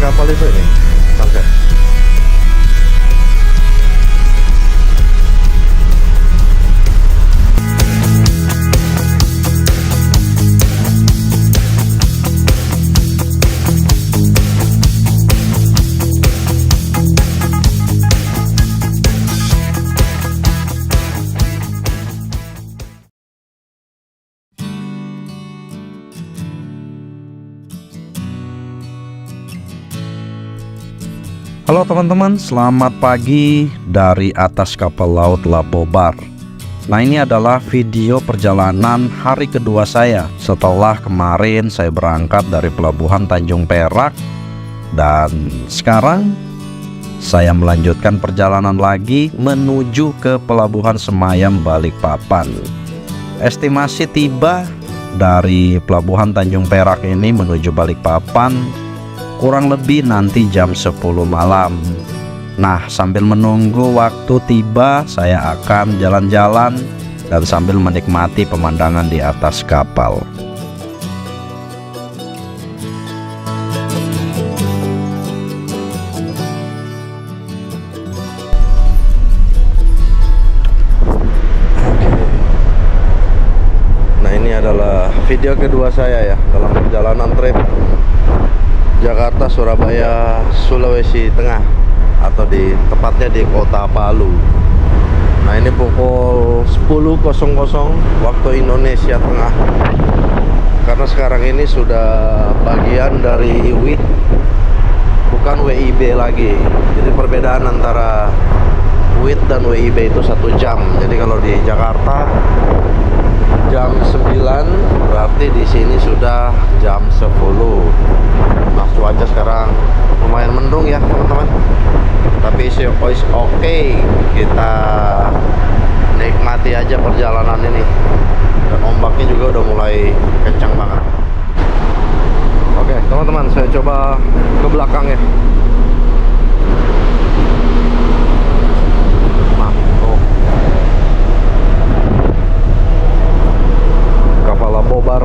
kapal itu ini sunset. Halo teman-teman, selamat pagi dari atas kapal laut Labobar. Nah, ini adalah video perjalanan hari kedua saya setelah kemarin saya berangkat dari pelabuhan Tanjung Perak. Dan sekarang saya melanjutkan perjalanan lagi menuju ke pelabuhan Semayam Balikpapan. Estimasi tiba dari pelabuhan Tanjung Perak ini menuju Balikpapan kurang lebih nanti jam 10 malam. Nah, sambil menunggu waktu tiba, saya akan jalan-jalan dan sambil menikmati pemandangan di atas kapal. Nah, ini adalah video kedua saya ya dalam perjalanan trip Jakarta, Surabaya, Sulawesi Tengah, atau tepatnya di Kota Palu. Nah, ini pukul 10.00 waktu Indonesia Tengah. Karena sekarang ini sudah bagian dari IWIB, bukan WIB lagi. Jadi perbedaan antara WIB dan WIB itu 1 jam. Jadi kalau di Jakarta jam 9, berarti di sini sudah jam 10. Nah, cuaca sekarang lumayan mendung ya teman-teman, tapi is oke, kita nikmati aja perjalanan ini. Dan ombaknya juga udah mulai kencang banget. Oke teman-teman, saya coba ke belakang ya. Nah, tuh kapal Labobar,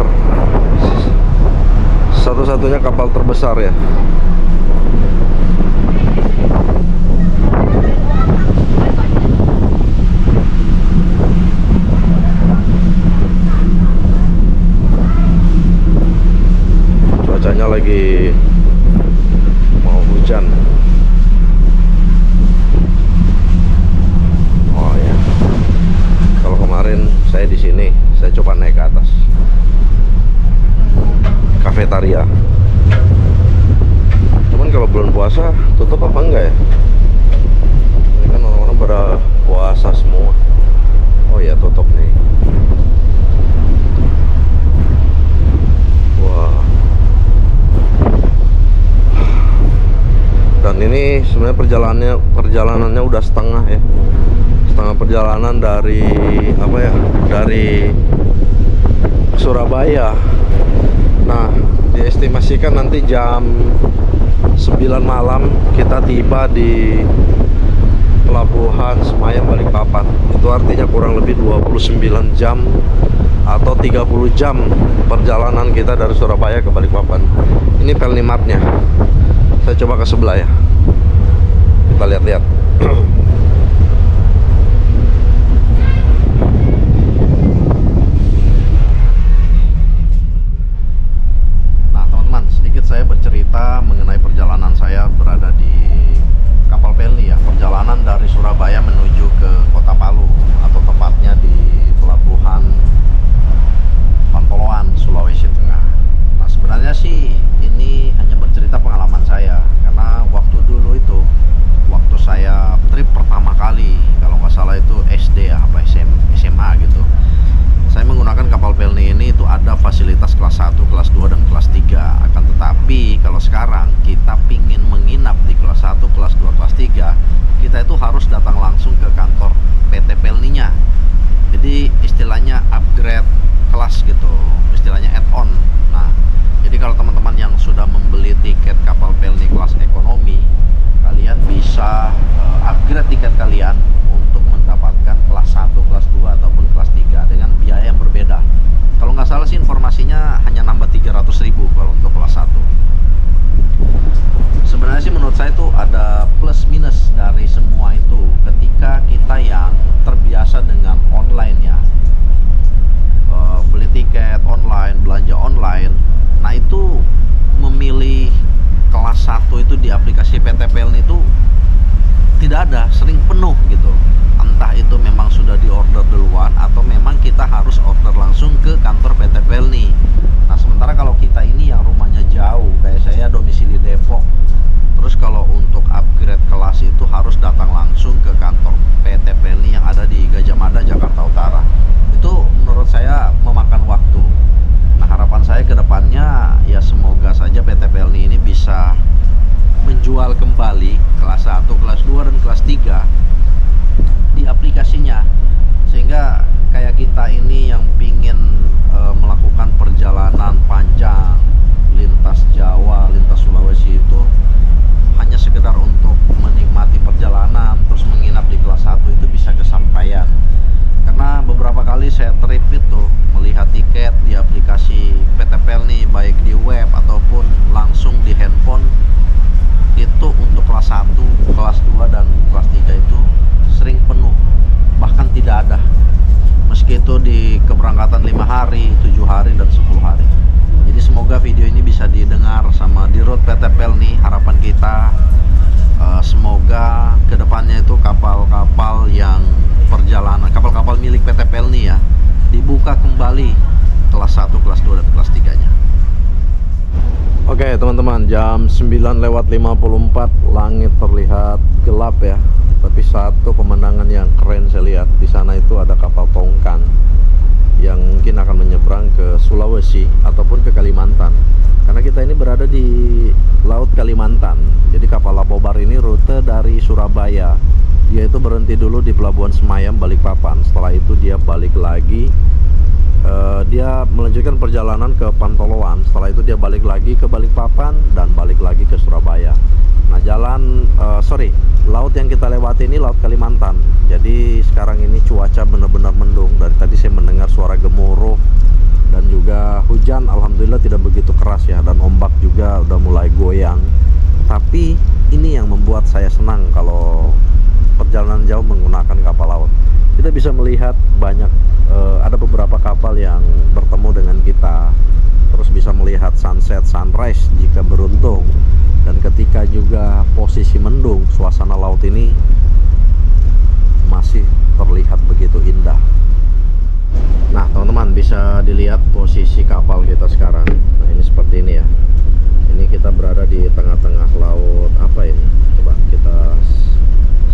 satu-satunya kapal terbesar ya. Cuacanya lagi mau hujan. Oh ya, kalau kemarin saya di sini, saya coba naik ke atas kafetaria. Cuman kalau bulan puasa tutup apa enggak ya? Ini kan orang-orang pada puasa semua. Oh ya, tutup nih. Wah. Dan ini sebenarnya perjalanannya udah setengah ya. Setengah perjalanan dari apa ya? Dari Surabaya. Nah, diestimasikan nanti jam 9 malam kita tiba di pelabuhan Semayam Balikpapan. Itu artinya kurang lebih 29 jam atau 30 jam perjalanan kita dari Surabaya ke Balikpapan. Ini pelnimatnya. Saya coba ke sebelah ya. Kita lihat-lihat. Saya bercerita mengenai perjalanan saya berada di kapal Pelni ya, perjalanan dari Surabaya menuju ke Kota Palu, atau tepatnya di pelabuhan Pantoloan, Sulawesi Tengah. Nah, sebenarnya sih ini hanya bercerita pengalaman saya, karena waktu dulu itu, waktu saya trip pertama kali, kalau nggak salah itu SD ya, apa SMA gitu, saya menggunakan kapal Pelni ini itu ada fasilitas kelas 1, kelas 2, dan kelas 3. Akan tetapi kalau sekarang kita pingin menginap di kelas 1, kelas 2, kelas 3, kita itu harus datang langsung itu di keberangkatan 5 hari, 7 hari, dan 10 hari. Jadi semoga video ini bisa didengar sama di Route PT Pelni. Harapan kita semoga kedepannya itu kapal-kapal yang perjalanan, kapal-kapal milik PT Pelni ya, dibuka kembali kelas 1, kelas 2, dan kelas 3-nya. Oke teman-teman, jam 9:54, langit terlihat gelap ya. Tapi satu pemandangan yang keren saya lihat di sana itu ada kapal tongkang yang mungkin akan menyeberang ke Sulawesi ataupun ke Kalimantan. Karena kita ini berada di Laut Kalimantan. Jadi kapal Lapobar ini rute dari Surabaya. Dia itu berhenti dulu di Pelabuhan Semayam, Balikpapan. Setelah itu dia balik lagi. Dia melanjutkan perjalanan ke Pantoloan. Setelah itu dia balik lagi ke Balikpapan dan balik lagi ke Surabaya. Nah laut yang kita lewati ini Laut Kalimantan. Jadi sekarang ini cuaca benar-benar mendung. Dari tadi saya mendengar suara gemuruh dan juga hujan. Alhamdulillah tidak begitu keras ya, dan ombak juga udah mulai goyang. Tapi ini yang membuat saya senang kalau perjalanan jauh menggunakan kapal laut. Kita bisa melihat banyak, ada beberapa kapal yang bertemu dengan kita, terus bisa melihat sunset, sunrise jika beruntung. Dan ketika juga posisi mendung, suasana laut ini masih terlihat begitu indah. Nah teman-teman, bisa dilihat posisi kapal kita sekarang. Nah ini seperti ini ya. Ini kita berada di tengah-tengah laut. Apa ini? Coba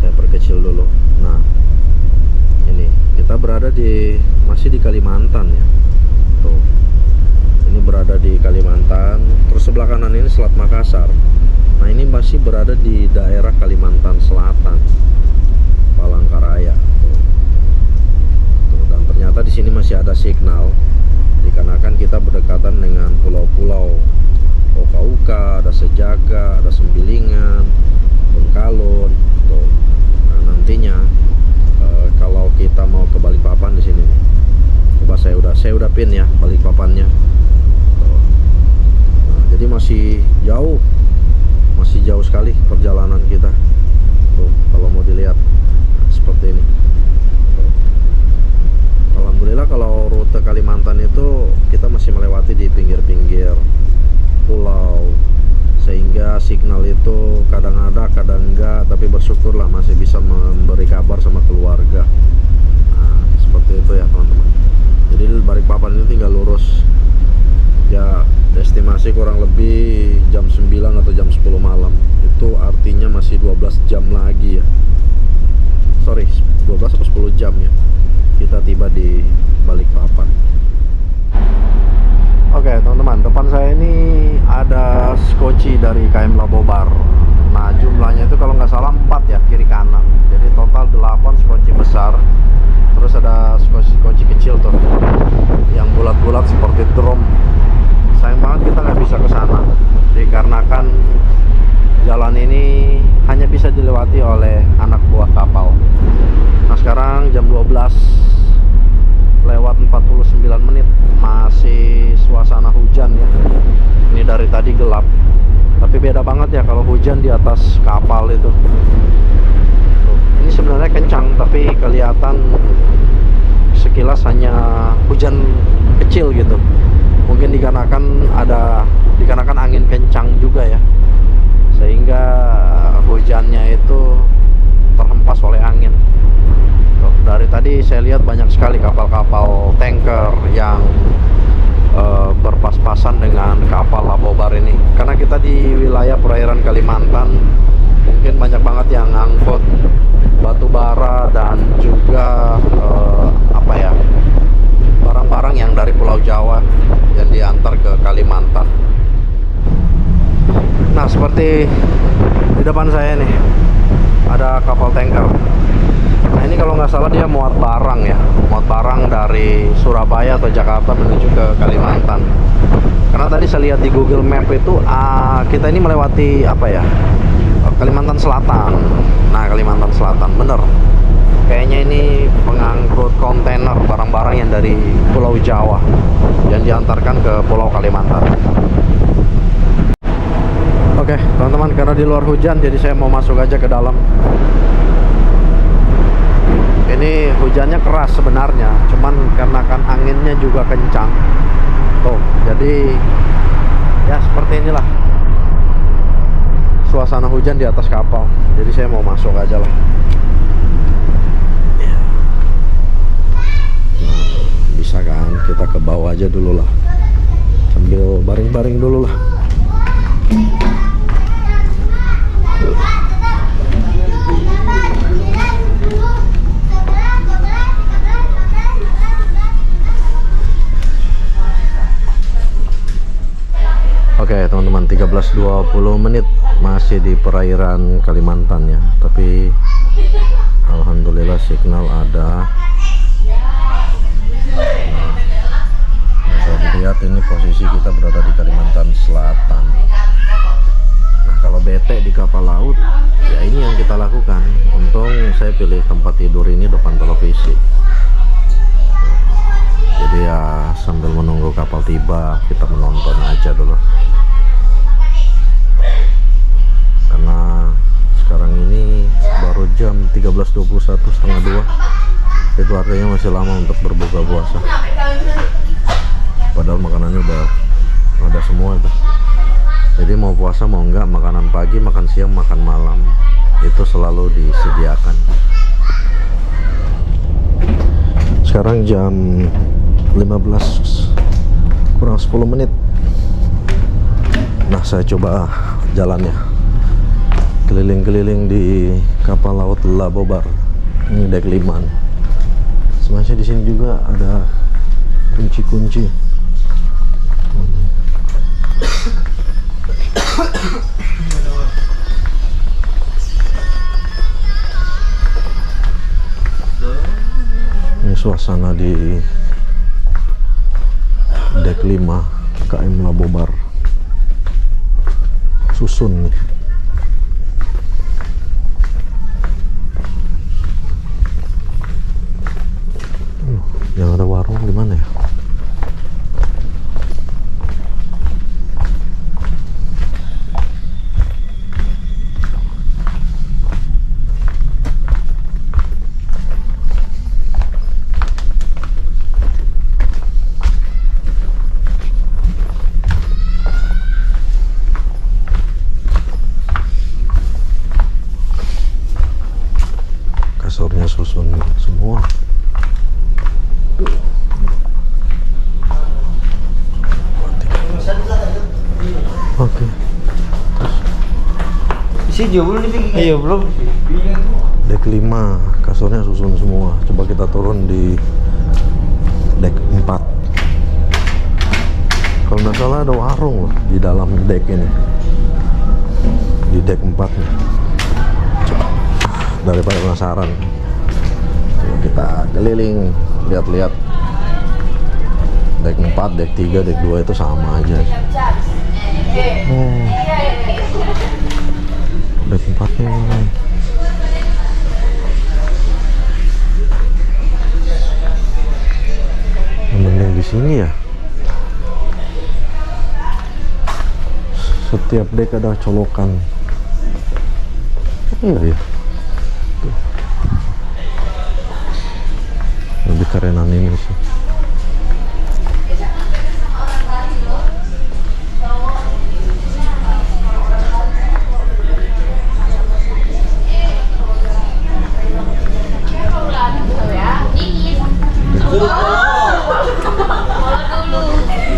saya perkecil dulu. Nah ini kita berada masih di Kalimantan ya. Tuh, ini berada di Kalimantan. Terus sebelah kanan ini Selat Makassar. Nah ini masih berada di daerah Kalimantan Selatan, Palangkaraya. Tuh, dan ternyata di sini masih ada signal, dikarenakan kita berdekatan dengan pulau-pulau Oka-Uka, ada Sejaga, ada Sembilingan, Bengkalon. Tuh. Nah nantinya kalau kita mau ke Balikpapan di sini, coba saya udah pin ya Balikpapannya. Tuh. Nah, jadi masih jauh sekali perjalanan kita. Tuh, kalau mau dilihat seperti ini. Tuh. Alhamdulillah kalau rute Kalimantan itu kita masih melewati di pinggir-pinggir pulau, sehingga signal itu kadang ada, kadang enggak, tapi bersyukurlah masih bisa memberi kabar sama keluarga. Nah, seperti itu ya teman-teman. Jadi Balikpapan ini tinggal lurus ya, estimasi kurang lebih jam 9 atau jam 10 malam. Itu artinya masih 12 jam lagi ya. Sorry, 12 atau 10 jam ya, kita tiba di Balikpapan. Oke teman-teman, depan saya ini ada skoci dari KM Lapobar. Nah jumlahnya itu kalau nggak salah 4 ya, kiri kanan. Jadi total 8 skoci besar. Terus ada skoci kecil tuh, yang bulat-bulat seperti drum. Sayang banget kita nggak bisa ke sana, dikarenakan jalan ini hanya bisa dilewati oleh anak buah kapal. Nah sekarang jam 12 lewat 49 menit, masih suasana hujan ya. Ini dari tadi gelap, tapi beda banget ya kalau hujan di atas kapal itu. Tuh, ini sebenarnya kencang, tapi kelihatan sekilas hanya hujan kecil gitu. Mungkin dikarenakan angin kencang juga ya, sehingga hujannya itu terhempas oleh angin. Dari tadi saya lihat banyak sekali kapal-kapal tanker yang berpas-pasan dengan kapal Lapobar ini. Karena kita di wilayah perairan Kalimantan, mungkin banyak banget yang ngangkut batu bara dan juga barang-barang yang dari Pulau Jawa yang diantar ke Kalimantan. Nah seperti di depan saya nih ada kapal tanker. Nah ini kalau nggak salah dia muat barang ya, muat barang dari Surabaya atau Jakarta menuju ke Kalimantan. Karena tadi saya lihat di Google Map itu kita ini melewati Kalimantan Selatan. Nah Kalimantan Selatan bener, kayaknya ini pengangkut kontainer barang-barang yang dari Pulau Jawa yang diantarkan ke Pulau Kalimantan. Oke teman-teman, karena di luar hujan jadi saya mau masuk aja ke dalam. Ini hujannya keras sebenarnya, cuman karena kan anginnya juga kencang tuh, jadi ya seperti inilah suasana hujan di atas kapal. Jadi saya mau masuk aja lah. Bisa kan, kita ke bawah aja dulu lah, sambil baring-baring dulu lah. Oke teman-teman, 13.20 menit masih di perairan Kalimantan ya, tapi alhamdulillah signal ada. Bisa dilihat ini posisi kita berada di Kalimantan Selatan. Nah kalau bete di kapal laut, ya ini yang kita lakukan. Untung saya pilih tempat tidur ini depan televisi. Jadi ya sambil menunggu kapal tiba, kita menonton aja dulu. Karena sekarang ini baru jam 13.21, setengah 2. Itu artinya masih lama untuk berbuka puasa. Padahal makanannya udah ada semua tuh. Jadi mau puasa mau enggak, makanan pagi, makan siang, makan malam itu selalu disediakan. Sekarang jam 15 kurang 10 menit. Nah saya coba jalannya keliling-keliling di kapal laut Labobar. Ini dek 5. Sebenarnya di sini juga ada kunci-kunci. Ini suasana di dek 5 KM Labobar Susun nih. Yang ada warung di mana ya? Kasurnya susun semua. Oke. Iya belum. Dek 5 kasurnya susun semua. Coba kita turun di dek 4. Kalau nggak salah ada warung loh di dalam dek ini. Di dek 4 nih. Coba daripada penasaran, coba kita keliling, lihat-lihat. Dek 4, dek 3, dek 2 itu sama aja. Dek 4 nya mending di sini ya. Setiap dek ada colokan. Iya ya. Tuh. Lebih kerenan ini sih.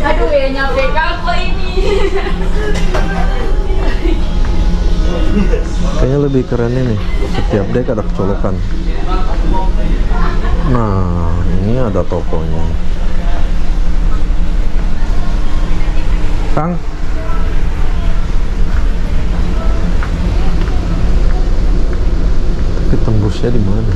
Aduh ya nyampe kapal ini. Kayaknya lebih keren ini. Setiap dek ada colokan. Nah, ini ada tokonya. Kang. Tapi tembusnya di mana?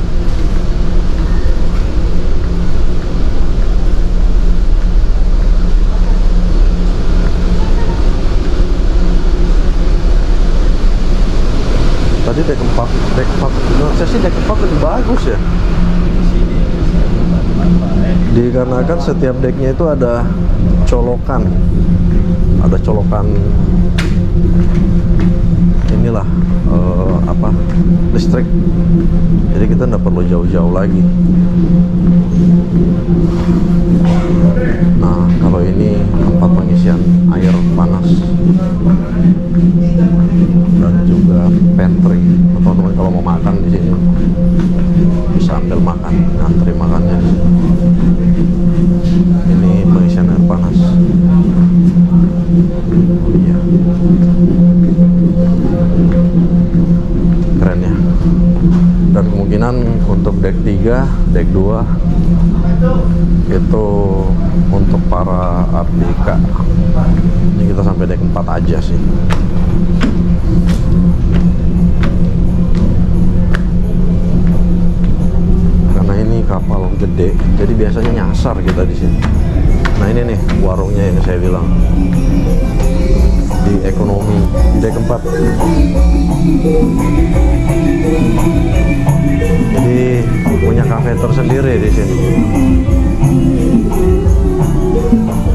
Tadi dek 4, menurut saya sih dek 4 lebih bagus ya. Dikarenakan setiap deknya itu ada colokan inilah listrik. Jadi kita nggak perlu jauh-jauh lagi. Nah, kalau ini tempat pengisian air panas dan juga pantry. Teman-teman kalau mau makan di sini bisa ambil makan, ngantri makannya di sini. Ini pengisian air panas. Oh iya, keren ya. Dan kemungkinan untuk deck 3, deck 2 itu untuk para ABK. Ini kita sampai deck 4 aja sih. Karena ini kapal gede, jadi biasanya nyasar kita di sini. Nah, ini nih warungnya yang saya bilang. Di ekonomi, di deck 4. Jadi punya kafe tersendiri di sini.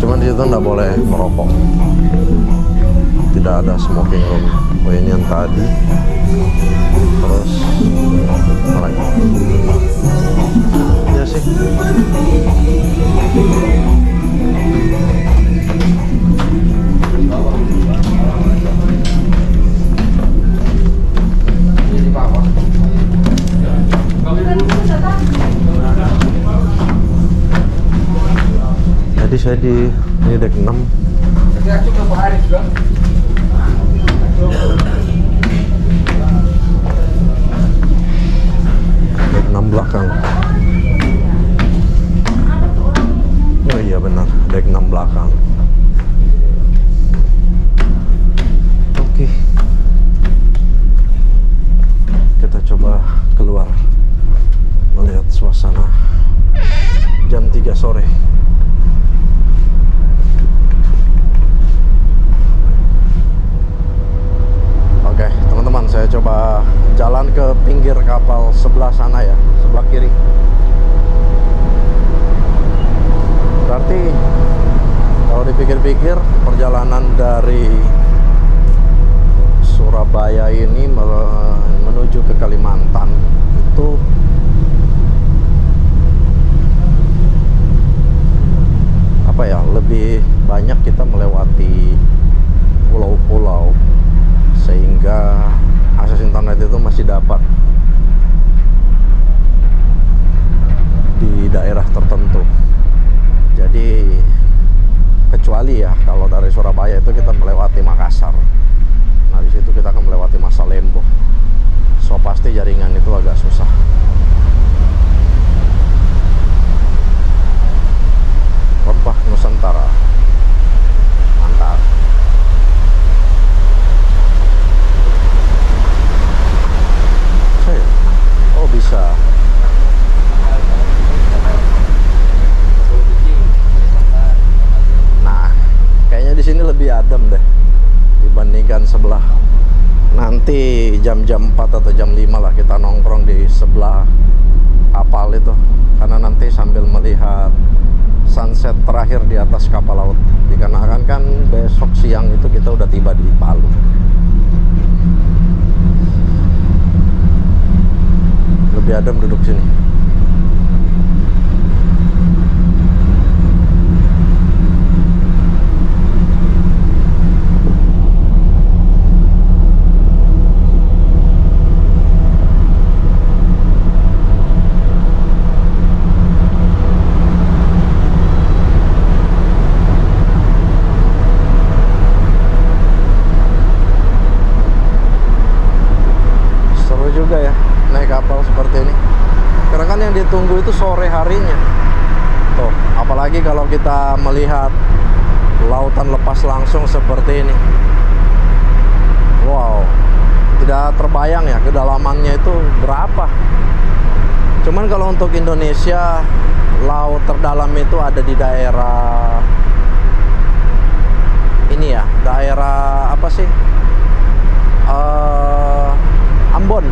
Cuman di situ nggak boleh merokok. Tidak ada smoking room. Oh, ini yang tadi. Terus apa lagi? Ya sih. Jadi saya di ini deck 6. Deck 6 belakang. Oh iya benar, deck 6 belakang. Oke. Kita coba keluar melihat suasana jam 3 sore. Oke, teman-teman, saya coba jalan ke pinggir kapal sebelah sana ya, sebelah kiri. Berarti kalau dipikir-pikir perjalanan dari Surabaya ini menuju ke Kalimantan itu apa ya, lebih banyak kita melewati pulau-pulau, sehingga akses internet itu masih dapat di daerah tertentu. Jadi kecuali ya kalau dari Surabaya itu kita melewati Makassar. Nah, di situ kita akan melewati Masalembo. So pasti jaringan itu agak susah. Rempah Nusantara. Mantap. Oh, bisa. Nah, kayaknya di sini lebih adem deh dibandingkan sebelah. Nanti jam-jam 4 atau jam 5 lah kita nongkrong di sebelah kapal itu, karena nanti sambil melihat sunset terakhir di atas kapal laut. Dikarenakan kan besok siang itu kita udah tiba di Palu. Lebih adem duduk sini. Ditunggu itu sore harinya tuh, apalagi kalau kita melihat lautan lepas langsung seperti ini. Wow, tidak terbayang ya kedalamannya itu berapa. Cuman kalau untuk Indonesia, laut terdalam itu ada di daerah ini ya, daerah apa sih, Ambon,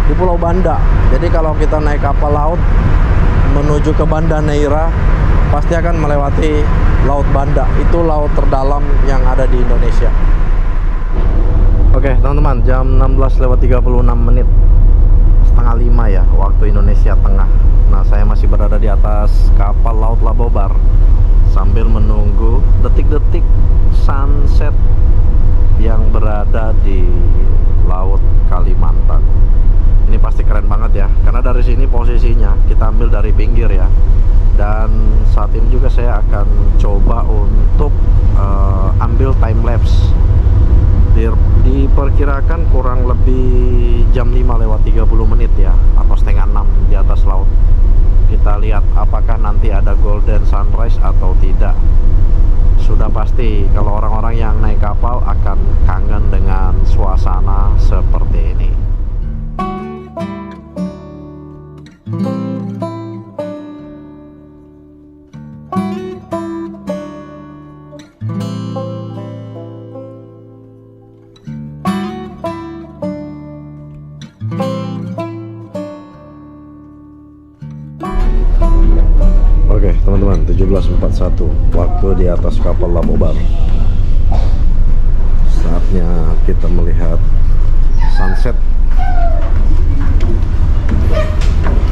di Pulau Banda. Jadi kalau kita naik kapal laut menuju ke Banda Neira, pasti akan melewati Laut Banda. Itu laut terdalam yang ada di Indonesia. Oke teman-teman, jam 16:36, setengah 5 ya waktu Indonesia Tengah. Nah, saya masih berada di atas kapal laut Labobar sambil menunggu detik-detik sunset yang berada di laut Kalimantan. Ini pasti keren banget ya, karena dari sini posisinya kita ambil dari pinggir ya. Dan saat ini juga saya akan coba untuk ambil time lapse. Diperkirakan kurang lebih jam 5:30 ya, atau setengah 6 di atas laut. Kita lihat apakah nanti ada golden sunrise atau tidak. Sudah pasti kalau orang-orang yang naik kapal akan kangen dengan suasana seperti ini. Oke teman-teman, 17:41 waktu di atas kapal Labobar. Saatnya kita melihat sunset.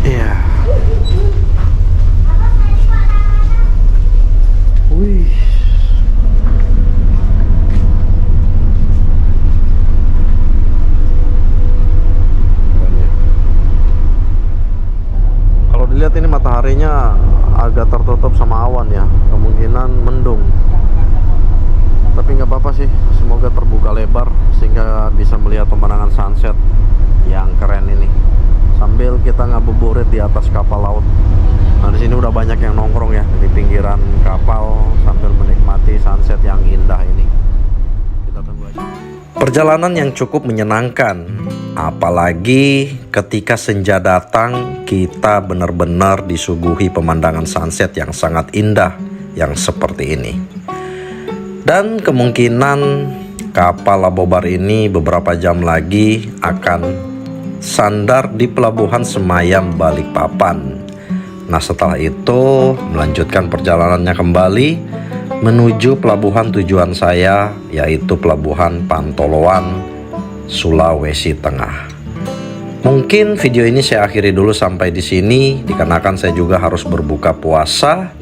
Iya. Wih. Kalau dilihat ini mataharinya agak tertutup sama awan ya, kemungkinan mendung. Tapi nggak apa-apa sih, semoga terbuka lebar sehingga bisa melihat pemandangan sunset yang keren ini sambil kita ngabuburit di atas kapal laut. Nah, di sini udah banyak yang nongkrong ya di pinggiran kapal sambil menikmati sunset yang indah ini. Kita tunggu aja. Perjalanan yang cukup menyenangkan, apalagi ketika senja datang kita benar-benar disuguhi pemandangan sunset yang sangat indah yang seperti ini. Dan kemungkinan kapal Labobar ini beberapa jam lagi akan sandar di pelabuhan Semayam Balikpapan. Nah, setelah itu melanjutkan perjalanannya kembali menuju pelabuhan tujuan saya, yaitu pelabuhan Pantoloan, Sulawesi Tengah. Mungkin video ini saya akhiri dulu sampai di sini, dikarenakan saya juga harus berbuka puasa.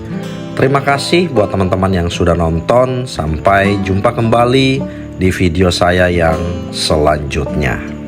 Terima kasih buat teman-teman yang sudah nonton. Sampai jumpa kembali di video saya yang selanjutnya.